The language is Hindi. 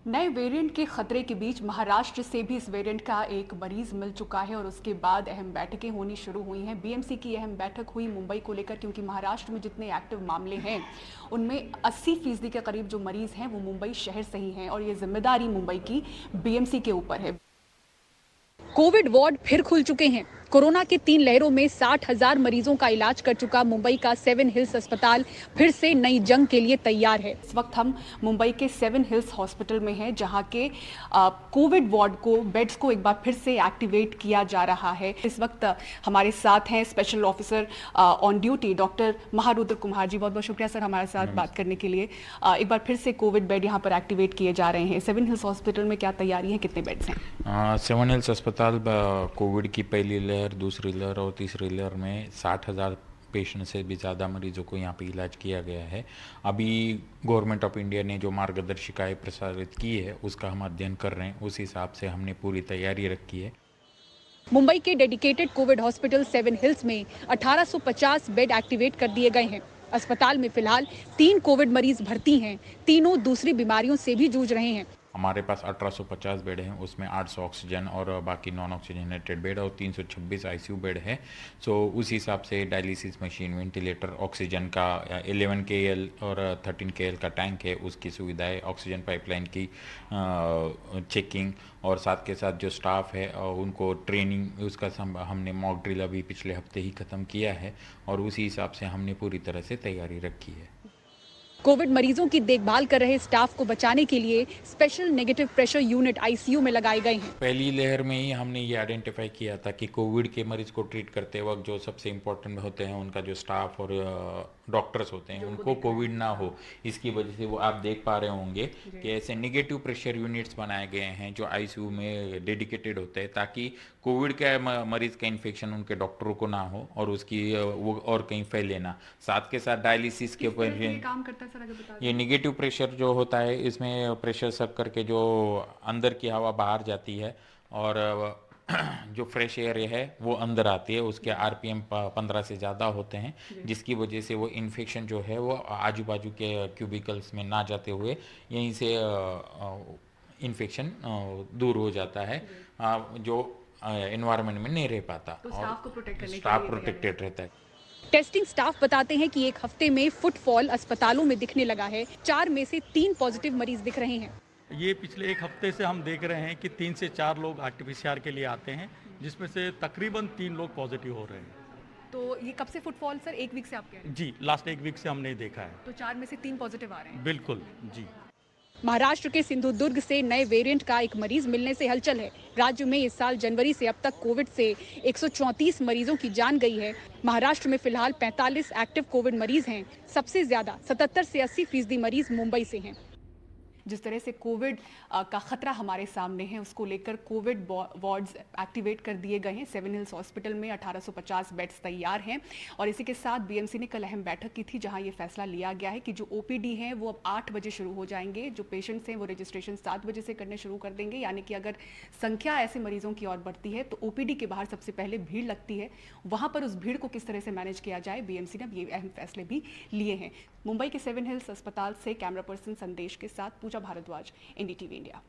नए वेरिएंट के खतरे के बीच महाराष्ट्र से भी इस वेरिएंट का एक मरीज मिल चुका है और उसके बाद अहम बैठकें होनी शुरू हुई हैं। बीएमसी की अहम बैठक हुई मुंबई को लेकर, क्योंकि महाराष्ट्र में जितने एक्टिव मामले हैं उनमें 80% के करीब जो मरीज हैं वो मुंबई शहर से ही हैं और ये जिम्मेदारी मुंबई की बीएमसी के ऊपर है। कोविड वार्ड फिर खुल चुके हैं। कोरोना की 3 लहरों में 60,000 मरीजों का इलाज कर चुका मुंबई का 7 हिल्स अस्पताल फिर से नई जंग के लिए तैयार है। इस वक्त हम मुंबई के 7 हिल्स हॉस्पिटल में हैं, जहां के कोविड वार्ड को, बेड्स को एक बार फिर से एक्टिवेट किया जा रहा है। इस वक्त हमारे साथ हैं special officer on duty doctor Maharudra Kumar ji. बहुत बहुत शुक्रिया सर हमारे साथ बात करने के लिए। एक बार फिर से कोविड बेड यहाँ पर एक्टिवेट किए जा रहे हैं। 7 हिल्स हॉस्पिटल में क्या तैयारी है, कितने बेड्स हैं? 7 हिल्स अस्पताल कोविड की पहली लहर, दूसरी लहर और तीसरी लहर में 60,000 पेशेंट से भी ज़्यादा मरीजों को यहाँ पे इलाज किया गया है। अभी गवर्नमेंट ऑफ इंडिया ने जो मार्गदर्शिकाएं प्रसारित की है उसका हम अध्ययन कर रहे हैं। उस हिसाब से हमने पूरी तैयारी रखी है। मुंबई के डेडिकेटेड कोविड हॉस्पिटल 7 हिल्स में 1850 बेड एक्टिवेट कर दिए गए हैं। अस्पताल में फिलहाल 3 कोविड मरीज भर्ती हैं। तीनों दूसरी बीमारियों से भी जूझ रहे हैं। हमारे पास 1850 बेड हैं, उसमें 800 ऑक्सीजन और बाकी नॉन ऑक्सीजनेटेड बेड और 326 आईसीयू बेड है। सो उस हिसाब से डायलिसिस मशीन, वेंटिलेटर, ऑक्सीजन का 11 केएल और 13 केएल का टैंक है, उसकी सुविधाएं, ऑक्सीजन पाइपलाइन की चेकिंग और साथ के साथ जो स्टाफ है उनको ट्रेनिंग, उसका हमने मॉक ड्रिल अभी पिछले हफ्ते ही ख़त्म किया है और उसी हिसाब से हमने पूरी तरह से तैयारी रखी है। कोविड मरीजों की देखभाल कर रहे स्टाफ को बचाने के लिए special negative pressure unit ICU में लगाए गए हैं। पहली लहर में ही हमने ये आइडेंटिफाई किया था कि कोविड के मरीज को ट्रीट करते वक्त जो सबसे इम्पोर्टेंट होते हैं उनका जो स्टाफ और डॉक्टर्स होते हैं उनको कोविड ना हो। इसकी वजह से वो आप देख पा रहे होंगे कि ऐसे नेगेटिव प्रेशर यूनिट्स बनाए गए हैं जो आईसीयू में डेडिकेटेड होते हैं, ताकि कोविड का मरीज का इन्फेक्शन उनके डॉक्टरों को ना हो और उसकी वो और कहीं फैले ना। साथ के साथ डायलिसिस के ऊपर काम करता है सर, अगर बता ये निगेटिव प्रेशर जो होता है, इसमें प्रेशर सक करके जो अंदर की हवा बाहर जाती है और जो फ्रेश एयर है वो अंदर आती है। उसके आरपीएम 15 से ज़्यादा होते हैं, जिसकी वजह से वो इन्फेक्शन जो है वो आजू बाजू के क्यूबिकल्स में ना जाते हुए यहीं से इन्फेक्शन दूर हो जाता है, जो एनवायरनमेंट में नहीं रह पाता तो और स्टाफ को प्रोटेक्ट करने के स्टाफ लिए प्रोटेक्टेड रहता है। टेस्टिंग स्टाफ बताते हैं कि एक हफ्ते में फुटफॉल अस्पतालों में दिखने लगा है। 4 में से 3 पॉजिटिव मरीज दिख रहे हैं। ये पिछले एक हफ्ते से हम देख रहे हैं कि 3 से 4 लोग आरटीपीसीआर के लिए आते हैं, जिसमें से तकरीबन 3 लोग पॉजिटिव हो रहे हैं। तो ये कब से फुटफॉल सर? 1 वीक से आप कह रहे हैं? जी, लास्ट एक वीक से हमने देखा है। तो 4 में से 3 पॉजिटिव आ रहे हैं। बिल्कुल जी। महाराष्ट्र के सिंधुदुर्ग से नए वेरिएंट का एक मरीज मिलने से हलचल है। राज्य में इस साल जनवरी से अब तक कोविड से 134 मरीजों की जान गई है। महाराष्ट्र में फिलहाल 45 एक्टिव कोविड मरीज हैं। सबसे ज्यादा 77 से 80% मरीज मुंबई से हैं। जिस तरह से कोविड का खतरा हमारे सामने है, उसको लेकर कोविड वार्ड्स एक्टिवेट कर दिए गए हैं। 7 हिल्स हॉस्पिटल में 1850 बेड्स तैयार हैं और इसी के साथ बीएमसी ने कल अहम बैठक की थी, जहां ये फैसला लिया गया है कि जो ओपीडी हैं वो अब 8 बजे शुरू हो जाएंगे। जो पेशेंट्स हैं वो रजिस्ट्रेशन 7 बजे से करने शुरू कर देंगे, यानी कि अगर संख्या ऐसे मरीजों की और बढ़ती है तो ओपीडी के बाहर सबसे पहले भीड़ लगती है। वहां पर उस भीड़ को किस तरह से मैनेज किया जाए, बीएमसी ने अब ये अहम फैसले भी लिए हैं। मुंबई के 7 हिल्स अस्पताल से कैमरा पर्सन संदेश के साथ पूजा भारद्वाज, एनडीटीवी इंडिया।